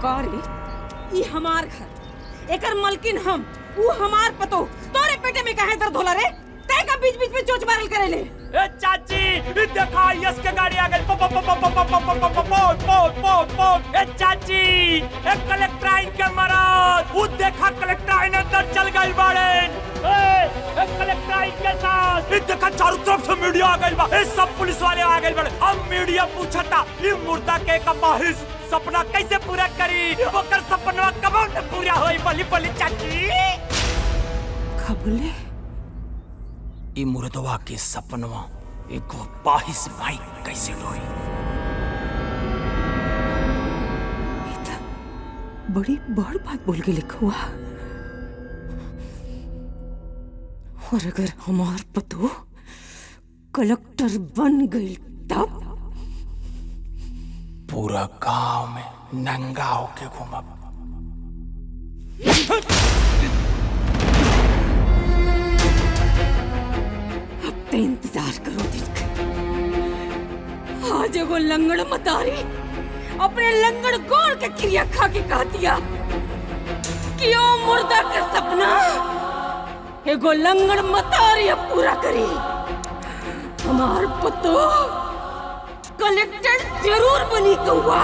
कारी ये हमार घर, एकर मलकिन हम, वो हमार पतो। तोरे पेटे में काहे दर्द होला रे? तै का बीच बीच में चोच मारल करे ले? ए चाची, ई देखा यस के गाड़ी आ गई। पो पो पो पो पो पो पो पो पो पो पो। ए चाची, ए कलेक्टर आइन के मरद, वो देखा कलेक्टर आइन अंदर चल गई बाड़े। ए कलेक्टर आइन के साथ ई देखा चारों तरफ से मीडिया आ गई बा। ए सब पुलिस वाले आ गए बाड़े। अब मीडिया पूछता ई मुर्दा के कपाहिस सपना कैसे पूरा करी? ओकर सपना कब न पूरा होई? बली बली चाची खबले ई मुर्दवा के सपनवा एक पाहिस भाई कैसे होई? बड़ी बड़ बात बोल के लिखुआ। और अगर हमार पतो कलेक्टर बन गई तब पूरा गांव में नंगा होके घूमब। अब तो इंतजार करो दिन का। आज एगो लंगड़ मतारी अपने लंगड़ गोड़ के क्रिया खा के कह दिया कि ओ मुर्दा का सपना एगो लंगड़ मतारी अब पूरा करी। हमार पतो कलेक्टर जरूर बनी कौआ।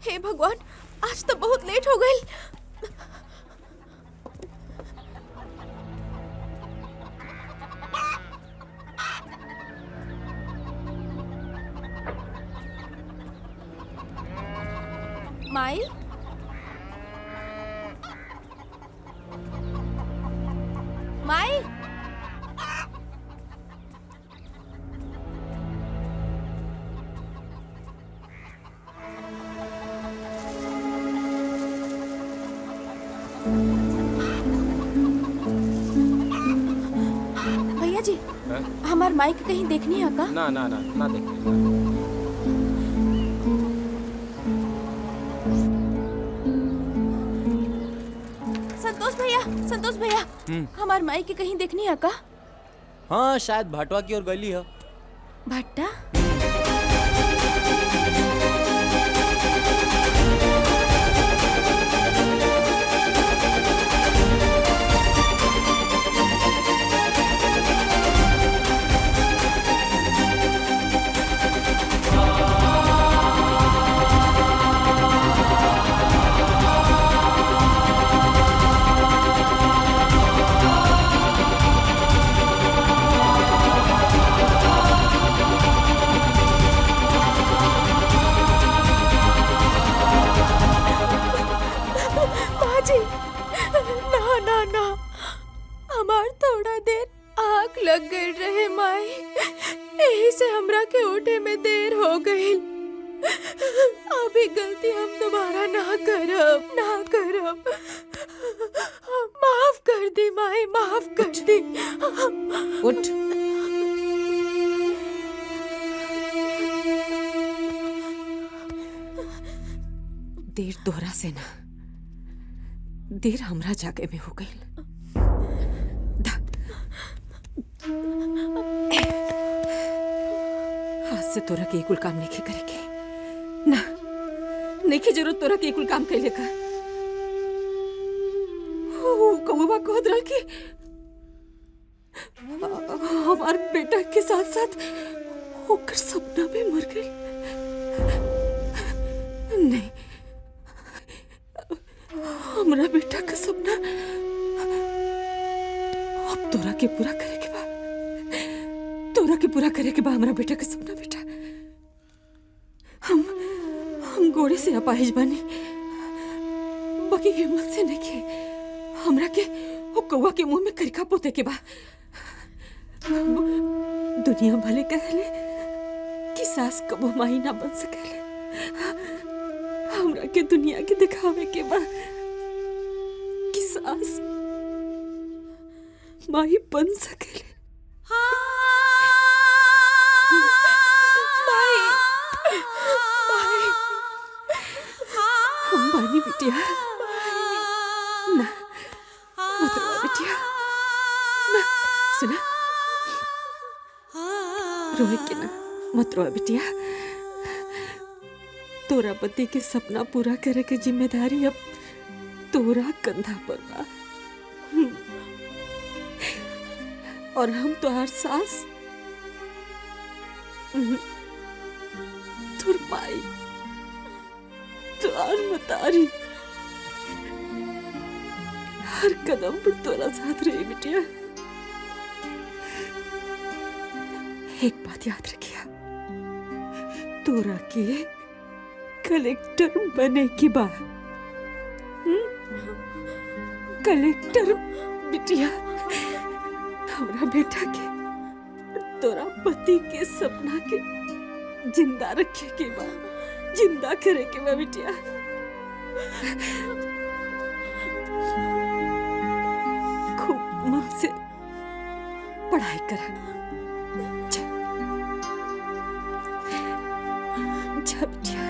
हे भगवान, आज तो बहुत लेट हो गई। माई, माई, भैया जी, हमार माइक कहीं देखनी है का? ना ना ना ना देखनी। संतोष भैया, हमार माई के कहीं देखनी है का? हाँ, शायद भाटवा की ओर गली है। भट्टा? लग गई रहे माई, यही से हमरा के उठे में देर हो गई। अभी गलती हम दोबारा ना करब। माफ कर दी माई, माफ कर दी। उठ। देर दोहरा से ना, देर हमरा जागे में हो गई। आज से तोरा के कुल काम नहीं करेके ना, नहीं की जरूरत तोरा के कुल काम कैले का। कौवा कहत रहल कि हमार बेटा के साथ साथ ओकर सपना भी मर गई। नहीं, हमरा बेटा का सपना अब तोरा के पूरा करे के बा। तोरा के पूरा करे के बा हमरा बेटा का सपना। बेटा हम गोड़े से अपाहिज बानी, बाकी हिम्मत से नहीं के हमरा के वो कौवा के मुंह में करिका पोते के बा। दुनिया भले कहले कि सास कबो माई ना बन सकेले। हमरा के दुनिया के दिखावे के बा कि सास माई बन सकेले। हम बानी बिटिया ना, मत रो बिटिया ना, सुना, रोए के ना, मत रो बिटिया। तोरा पति के सपना पूरा करे के जिम्मेदारी अब तोरा कंधा पर बा। और हम तोहार सास, तोर माई, तोहार मतारी हर कदम पर तोरा साथ रही बिटिया। एक बात याद रखिया, तोरा के कलेक्टर बने की बात, कलेक्टर बिटिया। हमरा बेटा के तोरा पति के सपना के जिंदा रखे के बा, जिंदा करे के बा बिटिया। खूब मन से पढ़ाई कर, जा बिटिया।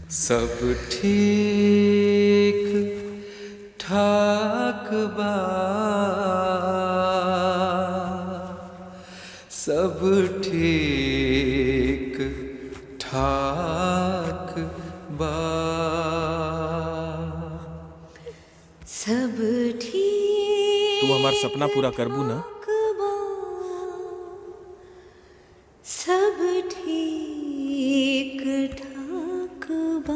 सब ठीक ठाक बा, सब ठीक ठाक बा, सब ठीक। तू हमार सपना पूरा करबू ना? सब ठीक ठाक बा।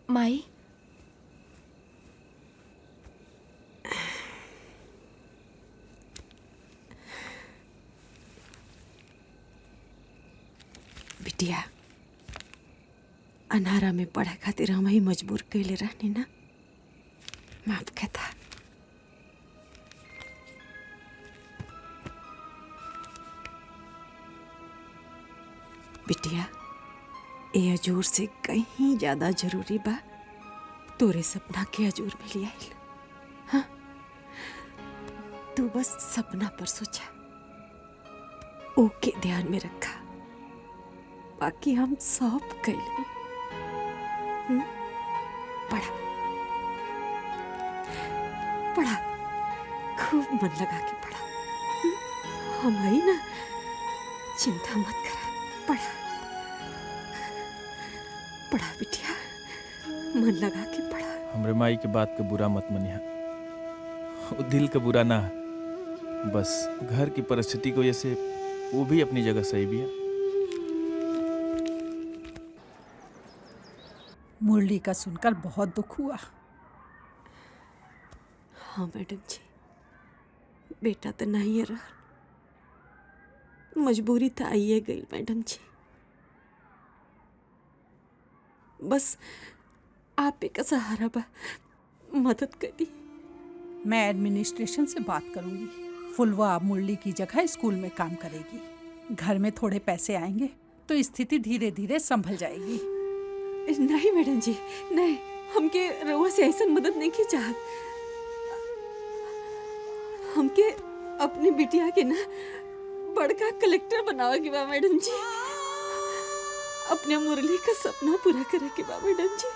माई, बिटिया, अनारा में पढ़े खातिर हम ही मजबूर कैले रहनी ना, माफ कहता। बिटिया, ये अजूर से कहीं ज्यादा जरूरी बा तोरे सपना के अजूर मिली आइल। हाँ, तू बस सपना पर सोचा, ओके ध्यान में रखा, बाकी हम सब कैले। पढ़ा पढ़ा, खूब मन लगा के पढ़ा। हम आई ना, चिंता मत कर, पढ़ा पढ़ा बिटिया, मन लगा के पढ़ा। हमरे माई के बात के बुरा मत मनिहा, वो दिल का बुरा ना, बस घर की परिस्थिति की वजह से वो भी अपनी जगह सही भी है। मुरली का सुनकर बहुत दुख हुआ। हाँ मैडम जी, बेटा तो नहीं है रहा, मजबूरी तो आइए गई मैडम जी। बस आप ही का सहारा बा, मदद कर दी। मैं एडमिनिस्ट्रेशन से बात करूंगी, फुलवा अब मुरली की जगह स्कूल में काम करेगी। घर में थोड़े पैसे आएंगे तो स्थिति धीरे धीरे संभल जाएगी। नहीं मैडम जी, नहीं, हमके रउआ से ऐसा मदद नहीं की चाहत। हमके अपनी बिटिया के ना बड़का कलेक्टर बनावे के बा मैडम जी। अपने मुरली का सपना पूरा करे के बा मैडम जी।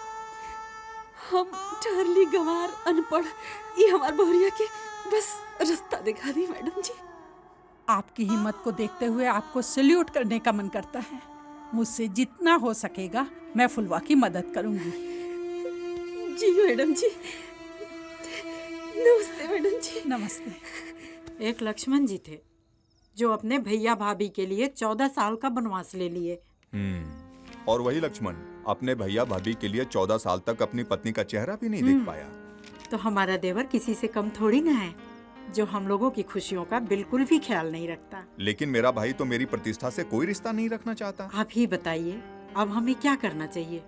हम ठहरली गंवार अनपढ़, ये हमार बहुरिया के बस रास्ता दिखा दी मैडम जी। आपकी हिम्मत को देखते हुए आपको सैल्यूट करने का मन करता है। मुझसे जितना हो सकेगा मैं फुलवा की मदद करूंगी। जी मैडम जी, नमस्ते मैडम जी। नमस्ते। एक लक्ष्मण जी थे जो अपने भैया भाभी के लिए 14 साल का वनवास ले लिए। और वही लक्ष्मण अपने भैया भाभी के लिए 14 साल तक अपनी पत्नी का चेहरा भी नहीं देख पाया। तो हमारा देवर किसी से कम थोड़ी ना है, जो हम लोगों की खुशियों का बिल्कुल भी ख्याल नहीं रखता। लेकिन मेरा भाई तो मेरी प्रतिष्ठा से कोई रिश्ता नहीं रखना चाहता। आप ही बताइए, अब हमें क्या करना चाहिए?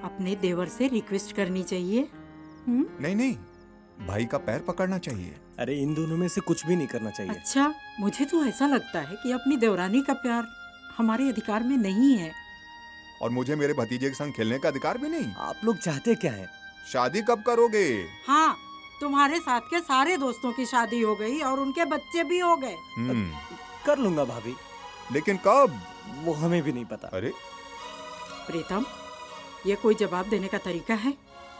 अपने देवर से रिक्वेस्ट करनी चाहिए? नहीं नहीं, भाई का पैर पकड़ना चाहिए। अरे इन दोनों में से कुछ भी नहीं करना चाहिए। अच्छा, मुझे तो ऐसा लगता है कि अपनी देवरानी का प्यार हमारे अधिकार में नहीं है। और मुझे मेरे भतीजे के संग खेलने का अधिकार भी नहीं। आप लोग चाहते क्या हैं? शादी कब करोगे? हाँ, तुम्हारे साथ के सारे दोस्तों की शादी हो गई और उनके बच्चे भी हो गए। कर लूंगा भाभी। लेकिन कब? वो हमें भी नहीं पता। अरे प्रीतम, ये कोई जवाब देने का तरीका है?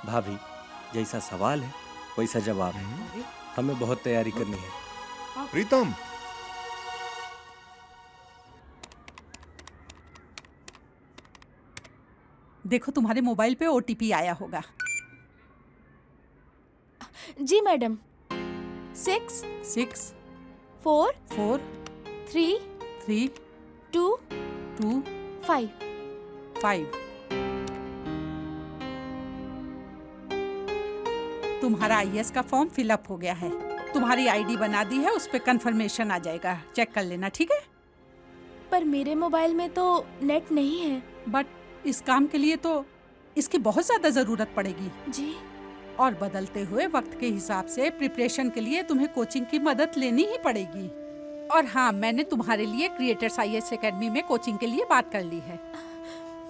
भाभी, जैसा सवाल है वैसा जवाब है। हमें बहुत तैयारी करनी है। प्रीतम, देखो तुम्हारे मोबाइल पे OTP आया होगा। जी मैडम। 6 6 4 4 3 3 2 2 5। 5। तुम्हारा IS का फॉर्म फिलअप हो गया है। तुम्हारी ID बना दी है, उस पे कंफर्मेशन आ जाएगा, चेक कर लेना, ठीक है? पर मेरे मोबाइल में तो नेट नहीं है। बट इस काम के लिए तो इसकी बहुत ज्यादा जरूरत पड़ेगी जी। और बदलते हुए वक्त के हिसाब से प्रिपरेशन के लिए तुम्हें कोचिंग की मदद लेनी ही पड़ेगी। और हाँ, मैंने तुम्हारे लिए क्रिएटर्स IS एकेडमी में कोचिंग के लिए बात कर ली है।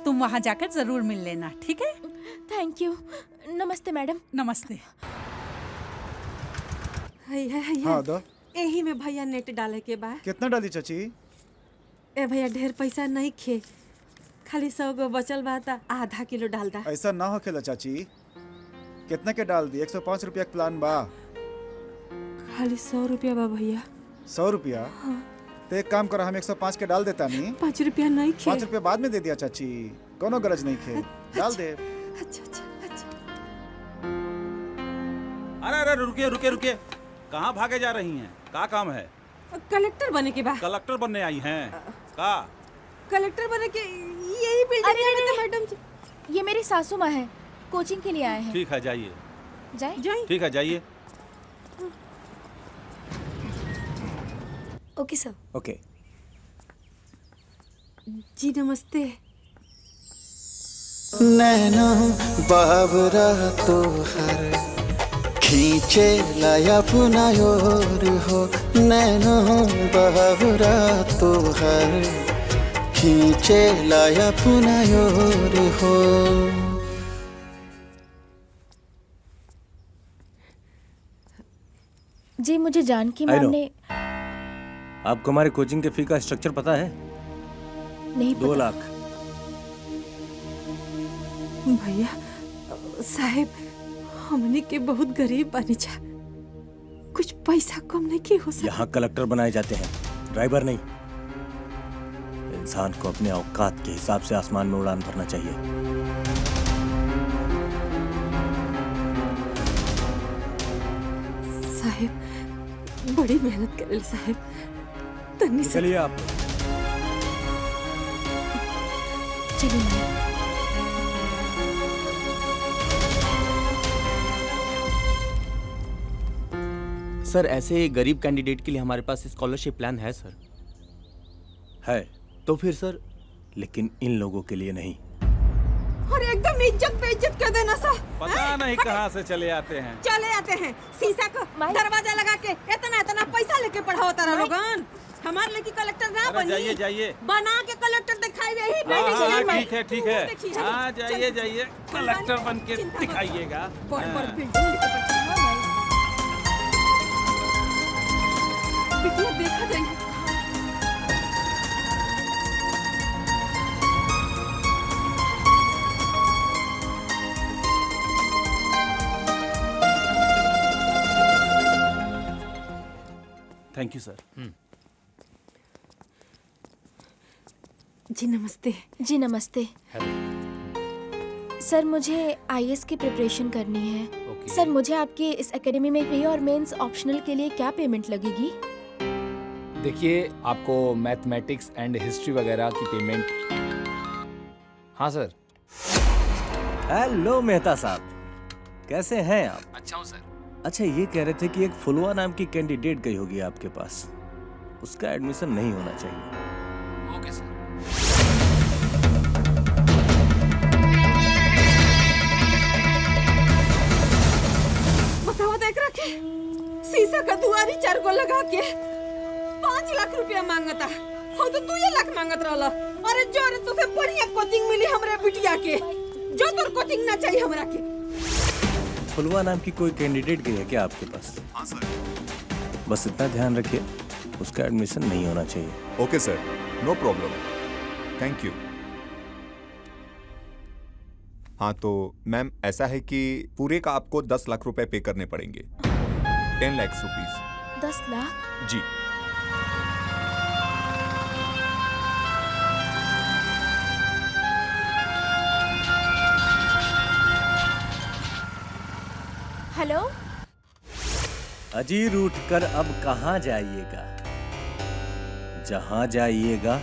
तुम वहाँ जाकर जरूर मिल लेना, ठीक है? Thank you. नमस्ते मैडम। नमस्ते। हाँ दो। यही में भैया नेट डाले के बाद। कितना डाली चाची? ए भैया, ढेर पैसा नहीं खे, खाली 100 गो बचल बा त आधा किलो डाल दा। ऐसा ना हो खेला चाची। कितना के डाल दी? 105 रुपया का प्लान बा। खाली 100 रुपया बा भैया। 100 रुपया? तो एक काम करो, हम 105 के डाल देता नहीं। 5 रुपया नहीं खे। 5 रुपया बाद में दे दिया चाची, कोनो गरज नहीं खे, डाल दे। अच्छा अच्छा अच्छा। अरे अरे रुकिए रुकिए रुकिए, कहाँ भागे जा रही हैं? क्या काम है? कलेक्टर बने के बाद। कलेक्टर बनने आई हैं? का कलेक्टर बने के यही बिल्डिंग में मैडम जी। ये मेरी सासू माँ है, कोचिंग के लिए आए हैं। ठीक है, जाइए। जाइए। ठीक है, जाइए। Okay sir. ओके। जी नमस्ते। नैनो बाबरा तो हर खींचे लाया पुनाय और हो, नैनो बाबरा तो हर खींचे लाया पुनाय और हो। जी मुझे जानकी मैम ने। आपको हमारे कोचिंग के फी का स्ट्रक्चर पता है? नहीं 2 लाख। भैया साहब, हमने के बहुत गरीब बनी जा, कुछ पैसा कम नहीं की हो सकता? यहाँ कलेक्टर बनाए जाते हैं, ड्राइवर नहीं। इंसान को अपने औकात के हिसाब से आसमान में उड़ान भरना चाहिए। साहब बड़ी मेहनत करे साहब, तन्नी से चलिए आप। चलिए। सर, ऐसे गरीब कैंडिडेट के लिए हमारे पास स्कॉलरशिप प्लान है सर। है तो फिर सर? लेकिन इन लोगों के लिए नहीं। और एकदम इज्जत पे इज्जत कर देना सर। पता नहीं कहाँ से चले आते हैं। चले आते हैं, शीशा का दरवाजा लगा के इतना पैसा लेके पढ़ाओ तारा लोगन। हमारे लड़की कलेक्टर ना बनी, जाइए जाइए, बना के कलेक्टर यही बिल्डिंग हाँ, है भाई। ठीक है ठीक है। देखिए, हाँ चल, जाइए चल, जाइए, चल, कलेक्टर चल, बन के चिंता मत। दिखाइएगा। बड़ हाँ। बिल्डिंग लेके बैठा है भाई। बिटिया देखा जाइए। Thank you sir. जी नमस्ते। जी नमस्ते। सर मुझे आईएएस की प्रिपरेशन करनी है। सर मुझे आपकी इस एकेडमी में प्री और मेंस ऑप्शनल के लिए क्या पेमेंट लगेगी? देखिए आपको मैथमेटिक्स एंड हिस्ट्री वगैरह की पेमेंट। हाँ सर। हेलो मेहता साहब, कैसे हैं आप? अच्छा हूँ सर। अच्छा, ये कह रहे थे कि एक फुलवा नाम की कैंडिडेट गई होगी आपके पास, उसका एडमिशन नहीं होना चाहिए। Okay sir. बतावा देख रखे शीशा का दुआरी 4 गो लगा के 5 लाख रुपया मांगता हो तो 2 लाख मांगत रहला। अरे जो रे तुझे बढ़िया कोचिंग मिली हमरे बिटिया के, जो तोर कोचिंग ना चाहिए हमरा के। फुलवा नाम की कोई कैंडिडेट गई है क्या आपके पास? हाँ सर। बस इतना ध्यान रखिए, उसका एडमिशन नहीं होना चाहिए। Okay sir, no problem, thank you. हाँ तो मैम ऐसा है कि पूरे का आपको 10 लाख रुपए पे करने पड़ेंगे। 10 लाख रुपीज। 10 लाख? जी। हेलो। अजीर उठकर अब कहाँ जाइएगा, जहाँ जाइएगा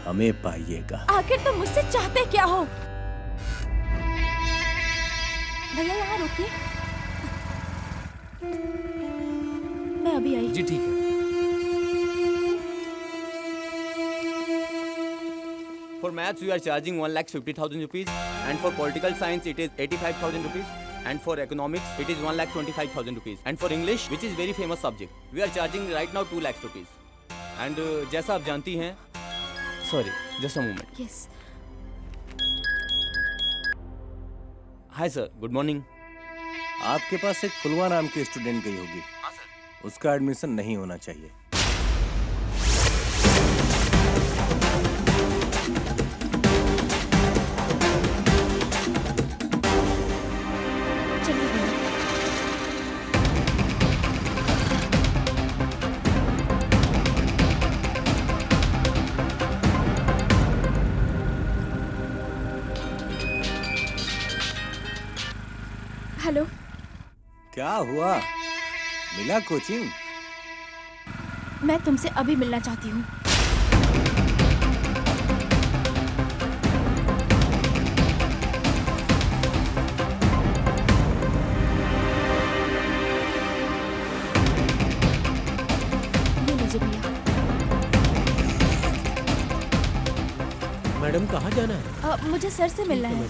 हमें पाइएगा। आखिर तुम मुझसे चाहते क्या हो? भैया यहाँ रुकिए, मैं अभी आई। जी ठीक है। For maths, we are charging 1,50,000 rupees, and for political science, it is 85,000 rupees, and for economics, it is 1,25,000 rupees, and for English, which is very famous subject, we are charging right now 2 lakhs rupees. And जैसा आप जानती हैं, sorry, just a moment. Yes. Hi sir, good morning. आपके पास एक फुलवा नाम की student गई होगी। हाँ सर। उसका एडमिशन नहीं होना चाहिए। हेलो। क्या हुआ, मिला कोचिंग? मैं तुमसे अभी मिलना चाहती हूँ। ये लीजिए भैया। मैडम कहाँ जाना है? मुझे सर से मिलना है।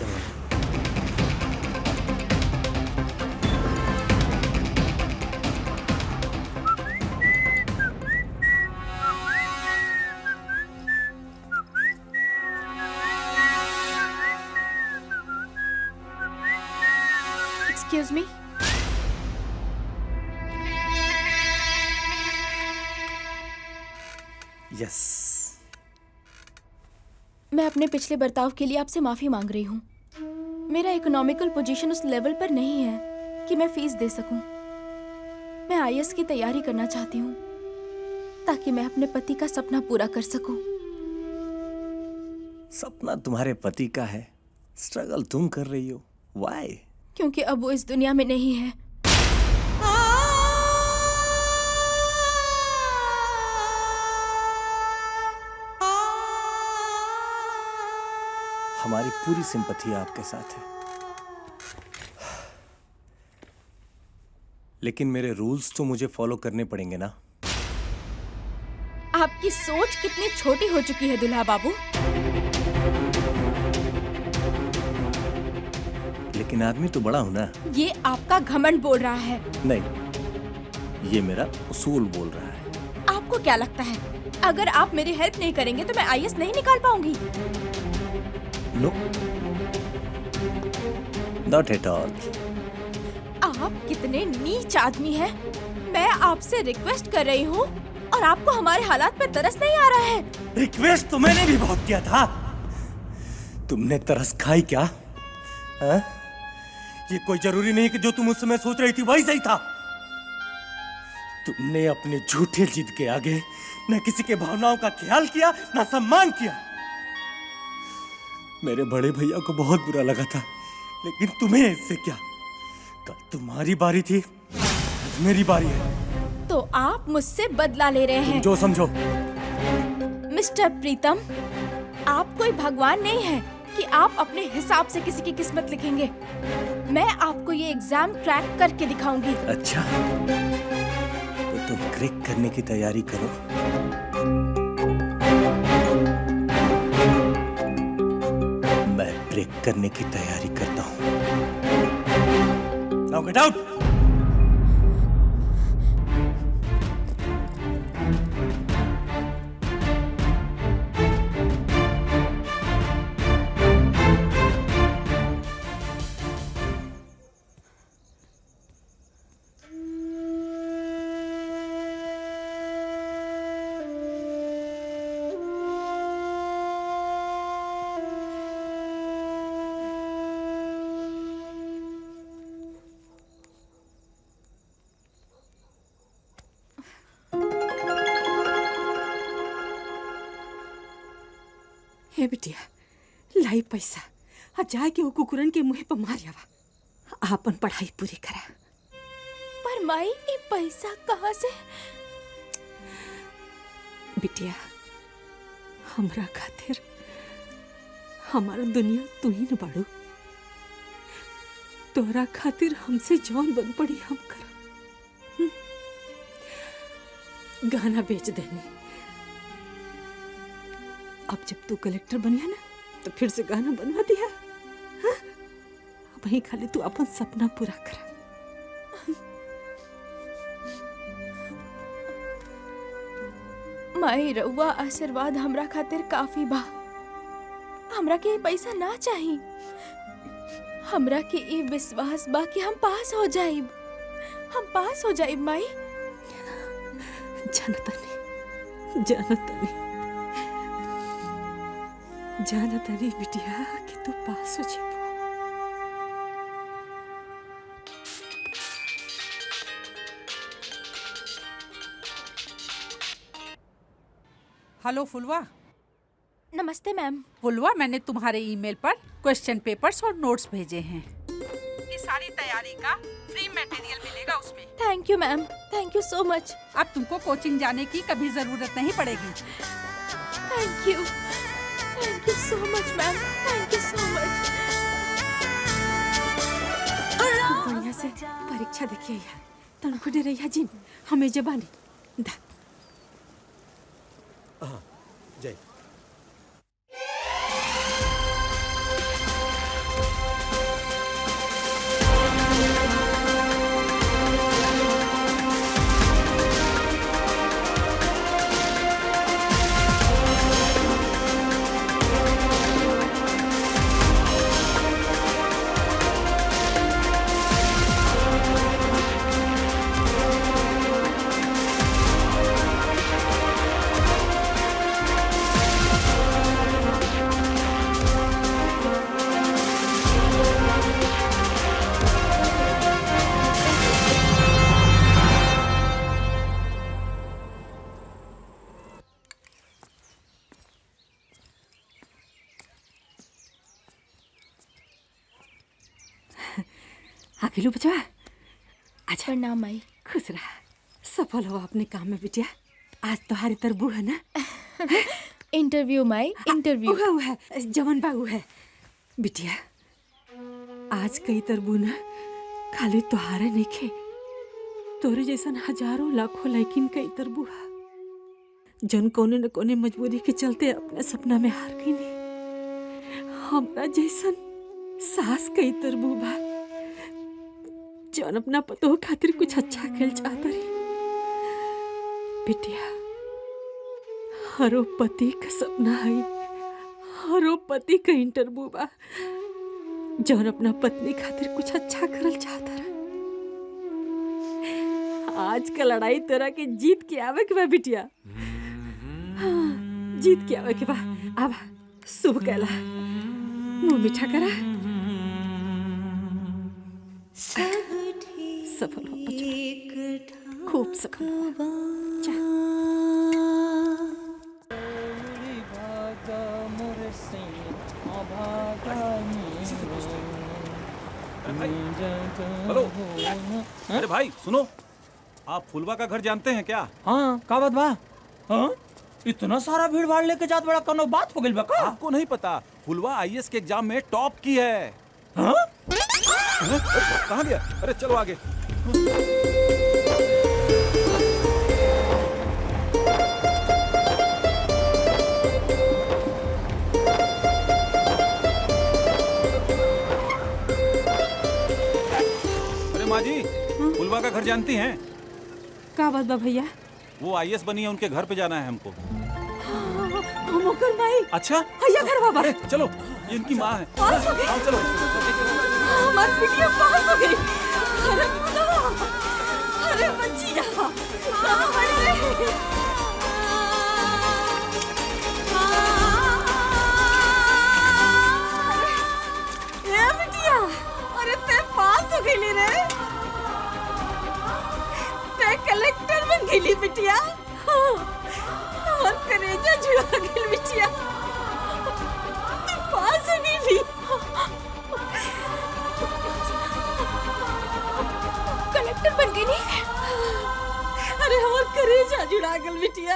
Excuse me? यस। मैं अपने पिछले बर्ताव के लिए आपसे माफी मांग रही हूँ। मेरा इकोनॉमिकल पोजीशन उस लेवल पर नहीं है कि मैं फीस दे सकूं। मैं आईएएस की तैयारी करना चाहती हूँ ताकि मैं अपने पति का सपना पूरा कर सकूं। सपना तुम्हारे पति का है, स्ट्रगल तुम कर रही हो। व्हाई? क्योंकि अब वो इस दुनिया में नहीं है। हमारी पूरी सिंपैथी आपके साथ है, लेकिन मेरे रूल्स तो मुझे फॉलो करने पड़ेंगे ना। आपकी सोच कितनी छोटी हो चुकी है दुल्हा बाबू। लेकिन आदमी तो बड़ा हूं ना। ये आपका घमंड बोल रहा है। नहीं, ये मेरा उसूल बोल रहा है। आप आपको क्या लगता है अगर आप मेरी हेल्प नहीं करेंगे तो मैं आईएएस नहीं निकाल पाऊंगी? No, not at all. आप कितने नीच आदमी हैं। मैं आपसे रिक्वेस्ट कर रही हूँ और आपको हमारे हालात पे तरस नहीं आ रहा है। रिक्वेस्ट तो मैंने भी बहुत किया था। तुमने तरस खाई क्या? हा? ये कोई जरूरी नहीं कि जो तुम उस समय सोच रही थी वही सही था। तुमने अपने झूठे जिद के आगे न किसी के भावनाओं का ख्याल किया न सम्मान किया। मेरे बड़े भैया को बहुत बुरा लगा था, लेकिन तुम्हें इससे क्या? कल तुम्हारी बारी थी, आज मेरी बारी है। तो आप मुझसे बदला ले रहे हैं? जो समझो। मिस्टर प्रीतम, आप कोई भगवान नहीं है कि आप अपने हिसाब से किसी की किस्मत लिखेंगे। मैं आपको ये एग्जाम क्रैक करके दिखाऊंगी। अच्छा, तो तुम क्रैक करने की तैयारी करो। मैं ब्रेक करने की तैयारी करता हूँ। Now get out. हे बिटिया, लाई पैसा आ जाके वो कुकुरन के मुंह पर मारियावा। आपन पढ़ाई पूरी करा। पर माई, ये पैसा कहाँ से? बिटिया, हमरा खातिर हमारा दुनिया तू ही न बाड़ू। तोरा खातिर हमसे जौन बन पड़ी हम करा। गाना बेच देने। अब जब तू कलेक्टर बनिया ना तो फिर से गाना बनवा दिया। हाँ? वही खाली तू अपन सपना पूरा करा। माई, रउआ आशीर्वाद हमरा खातिर काफी बा। हमरा के पैसा ना चाहिए। हमरा के ये विश्वास बा कि हम पास हो जाइब। हम पास हो जाइब माई। जानता नहीं, जानता नहीं, जानता नहीं बिटिया कि तू पास हो जाइब। हेलो फुलवा। नमस्ते मैम। फुलवा, मैंने तुम्हारे ईमेल पर क्वेश्चन पेपर्स और नोट्स भेजे हैं। ये सारी तैयारी का फ्री मटेरियल मिलेगा उसमें। Thank you ma'am, thank you so much. अब तुमको कोचिंग जाने की कभी जरूरत नहीं पड़ेगी। Thank you so much ma'am, thank you so much. बढ़िया से परीक्षा देखिए तनको डे रही जिन हमें जबानी दा। जय। आगे लो बचवा। अच्छा, प्रणाम माई। खुश रहा, सफल हो अपने काम में बिटिया। आज तुम्हारी तरबू है ना? Interview my, interview. वो है जवन बाबू है बिटिया। आज कई तरबू ना खाली तुहारे नहीं खे, तोरे जैसन हजारों लाखों लड़किन कई तरबू है जन कोने न कोने मजबूरी के चलते अपने सपना में हार गई नहीं। हमरा जैसन सास कई तरबू बा जौन अपना पतो खातिर कुछ अच्छा खेल चाहता रही। बिटिया हरो पति का सपना है, हरो पति का इंटरव्यू बा जौन अपना पत्नी खातिर कुछ अच्छा करल चाहता रहा। आज का लड़ाई तेरा के जीत के आवे के बा बिटिया, हाँ, जीत के आवे के बा। अब शुभ कहला, मुंह मीठा करा। सफल हो बच्चा, खूब सफल हो। हेलो, अरे भाई सुनो, आप फुलवा का घर जानते हैं क्या? हाँ, का बात बा? हाँ? इतना सारा भीड़ भाड़ लेके जात बड़ा कनो बात हो गइल बा का? आपको नहीं पता, फुलवा आईएएस के एग्जाम में टॉप की है। हाँ? कहाँ गया? अरे चलो आगे। अरे माँ जी, फुलवा का घर जानती हैं? का बात बा भैया? वो आईएएस बनी है, उनके घर पे जाना है हमको। हम ओकर माई। अच्छा? भैया घर बाबा। अरे चलो, ये इनकी माँ है। पास हो गई। आओ चलो। हमारी बिटिया पास हो गई। अरे खुदा, अरे बच्चिया, कहाँ बड़ी रही? ए बिटिया, अरे ते पास हो गई रे? ते कलेक्टर बन गई बिटिया। और करेजा जुड़ा गई बिटिया। तू पास हो गई। कलेक्टर बन गई नहीं? अरे हमार करेजा जुड़ा गल बिटिया।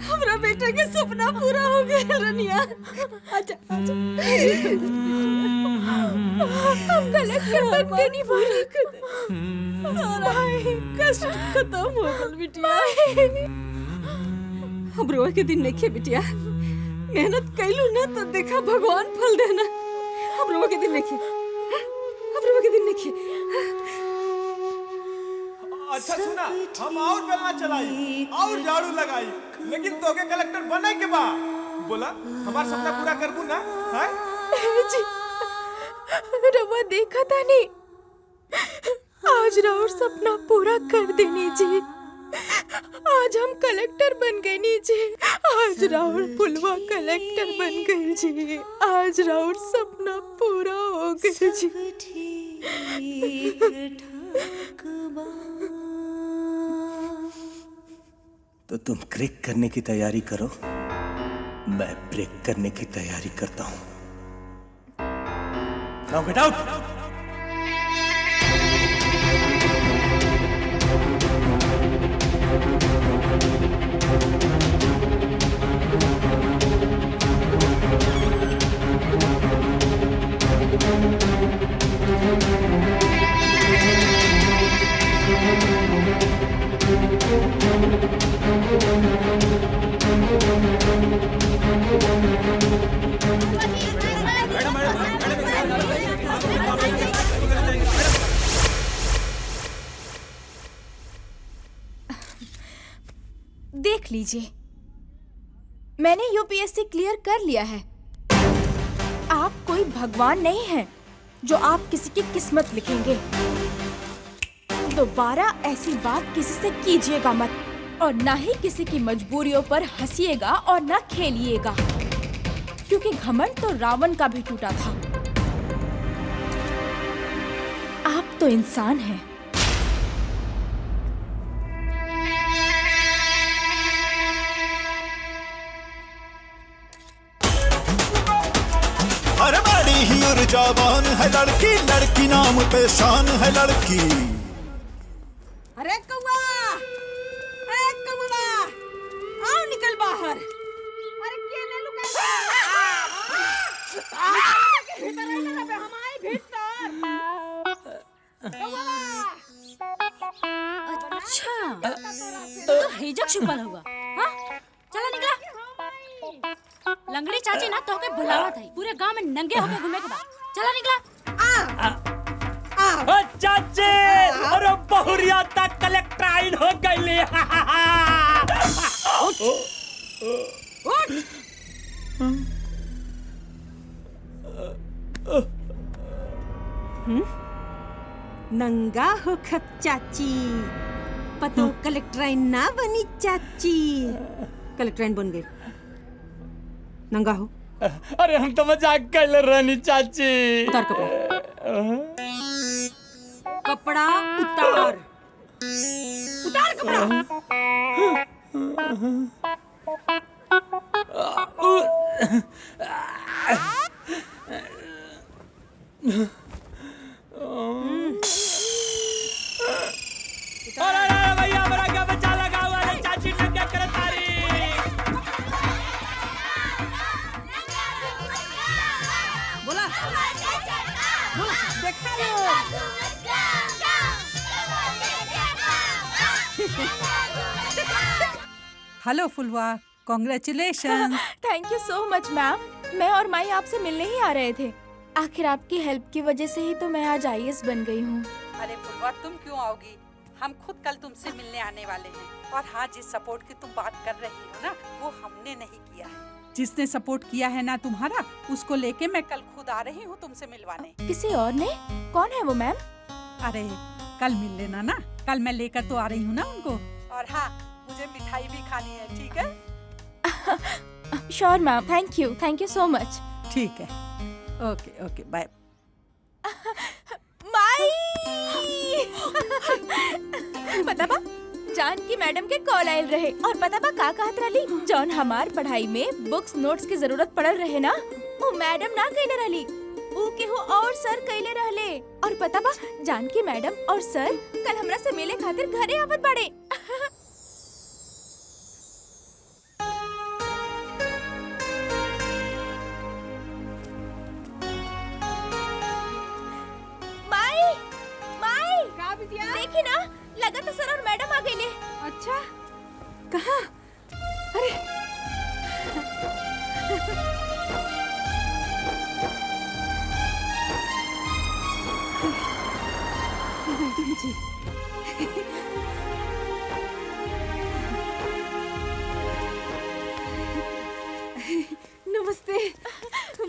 हमरा बेटा के सपना पूरा हो गया रनिया। आजा आजा। हम कलेक्टर बन गए नहीं बोली। सारा कष्ट खत्म हो गल बिटिया। हम रोए के दिन नहीं बिटिया, मेहनत कैलू ना तो देखा भगवान फल देना। हम रोए के दिन नहीं, हम रोए के दिन नहीं। अच्छा सुना, हम और बेलना चलाई और झाड़ू लगाई, लेकिन तोके कलेक्टर बने के बा। बोला हमारा सपना पूरा करबू ना? है जी, रवा देखा था नहीं, आज राउर सपना पूरा कर देनी जी। आज हम कलेक्टर बन गए नी जी। आज राउर फुलवा कलेक्टर बन गए जी। आज राउर सपना पूरा हो गया जी। तो तुम क्रैक करने की तैयारी करो, मैं ब्रेक करने की तैयारी करता हूं। Now get out! देख लीजिए, मैंने यूपीएससी क्लियर कर लिया है। आप कोई भगवान नहीं हैं जो आप किसी की किस्मत लिखेंगे। दोबारा ऐसी बात किसी से कीजिएगा मत, और ना ही किसी की मजबूरियों पर हंसिएगा और ना खेलिएगा, क्योंकि घमंड तो रावण का भी टूटा था। आप तो इंसान हैं। अरे बड़ी ही ऊर्जावान है लड़की, लड़की नाम पे शान है लड़की। अरे कौवा, अरे कौवा, आओ निकल बाहर। अरे केने लुका? भीतर आई ना बे, हम आए भीतर। अच्छा, तो हेजक छुपल हुआ। हाँ, चला निकला। लंगड़ी चाची ना तो के बुलावा था, पूरे गांव में नंगे होके घूमे के बाद। चला निकला। चाची, अरे बहुरिया तक कलेक्टर आइन हो गई। उठ। नंगा हो खप चाची, पतो कलेक्ट्राइन ना बनी चाची। कलेक्ट्राइन बन गई, नंगा हो। अरे हम तो मजाक कर रहे चाची। उतार कपड़ा, उतार कपड़ा। अरे भैया हमारा क्या बच्चा लगा हुआ है, चाची ने क्या करे तारी। बोला देखा लो। हेलो फुलवा, congratulation. Thank you so much ma'am. मैं और माई आपसे मिलने ही आ रहे थे। आखिर आपकी हेल्प की वजह से ही तो मैं आज IAS बन गई हूँ। अरे फुलवा, तुम क्यों आओगी? हम खुद कल तुमसे मिलने आने वाले हैं। और हाँ, जिस सपोर्ट की तुम बात कर रही हो ना, वो हमने नहीं किया है। जिसने सपोर्ट किया है ना तुम्हारा, उसको लेके मैं कल खुद आ रही हूँ तुमसे मिलवाने। किसी और ने? कौन है वो मैम? अरे कल मिल लेना ना, कल मैं लेकर तो आ रही हूँ ना उनको। और हाँ, मुझे मिठाई भी खानी है, ठीक है? Sure ma'am, thank you so much. ठीक है, ओके ओके, बाय। माई पता बा जानकी मैडम के कॉल आयल रहे और पता बा का कहत रहली, जौन हमार पढ़ाई में बुक्स नोट्स की जरूरत पड़ल रहे ना, वो मैडम ना कइले रहली, ऊ केहू और सर कइले रहले। और पता बा जानकी मैडम और सर कल हमरा से मिले खातिर घरे आवत बाड़े। देखी ना, लगा तो सर और मैडम आ गए। अच्छा, कहाँ? अरे मैडम जी, नमस्ते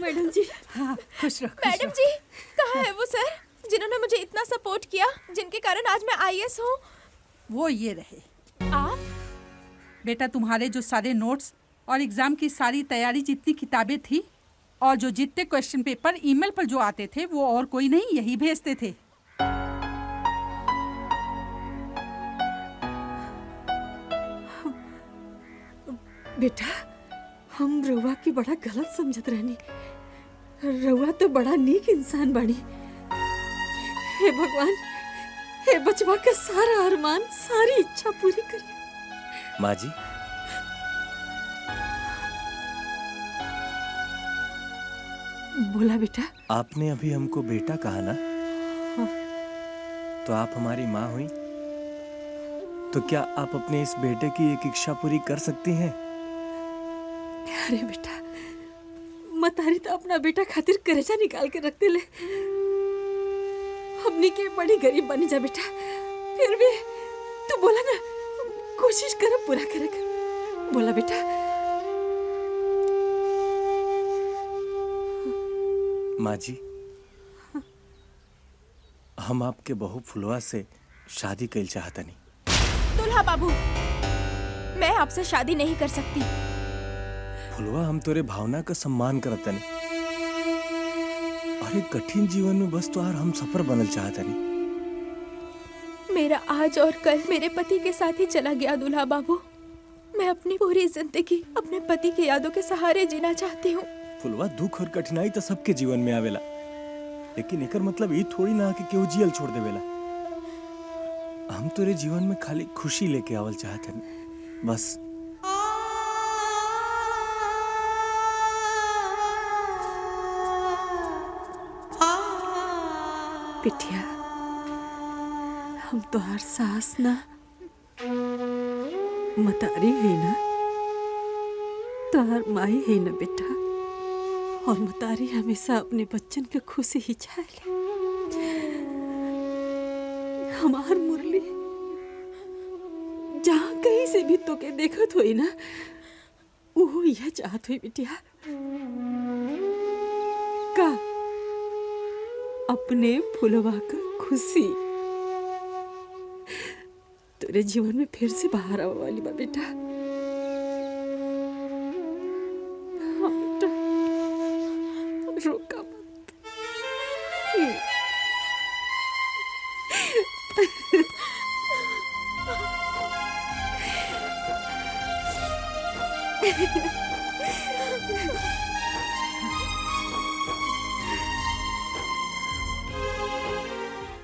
मैडम जी। हाँ, खुश रहो। मैडम जी, कहाँ है वो सर जिन्होंने मुझे इतना सपोर्ट किया, जिनके कारण आज मैं IAS हूँ? वो ये रहे। आप? बेटा, तुम्हारे जो सारे नोट्स और एग्जाम की सारी तैयारी, जितनी किताबें थी और जो जितने क्वेश्चन पेपर ईमेल पर जो आते थे, वो और कोई नहीं, यही भेजते थे। बेटा, हम रउआ की बड़ा गलत समझत रहनी। रउआ तो बड़ा नीक इंसान बानी। हे भगवान, हे बचवा के सारा अरमान, सारी इच्छा पूरी करिए। माँ जी, बोला बेटा। आपने अभी हमको बेटा कहा ना? हाँ। तो आप हमारी माँ हुई, तो क्या आप अपने इस बेटे की एक इच्छा पूरी कर सकती हैं? अरे बेटा, मतारी तो अपना बेटा खातिर करेजा निकाल के रखते ले। हमनी के बड़ी गरीब बनी जा बेटा, फिर भी तू बोला ना, कोशिश कर पूरा करे कर। बोला बेटा। माँ जी, हम आपके बहू फुलवा से शादी कइल चाहता नहीं। दुल्हा बाबू, मैं आपसे शादी नहीं कर सकती। फुलवा, हम तोरे भावना का सम्मान करता नहीं और एक कठिन जीवन में बस तोहार हम सफर बनल चाहता नहीं। मेरा आज और कल मेरे पति के साथ ही चला गया दुल्हा बाबू। मैं अपनी पूरी जिंदगी अपने पति की यादों के सहारे जीना चाहती हूँ। फुलवा, दुख और कठिनाई तो सबके जीवन में आवेला, लेकिन एकर मतलब ये थोड़ी ना कि केहू जियल छोड़ देवेला। हम तोरे जीवन में खाली खुशी लेके आवल चाहते हैं, बस। बिटिया, हम तो हर सास ना मतारी है ना, तो हर माई है ना बेटा। और मतारी हमेशा अपने बच्चन के खुशी ही चाहे। हमार मुरली जहाँ कहीं से भी तो के देखत होई ना, वो यह चाहत हुई बिटिया का अपने फुलवा का खुशी तेरे जीवन में फिर से बाहर आने वाली बा बेटा। हाँ बेटा, रोका मत।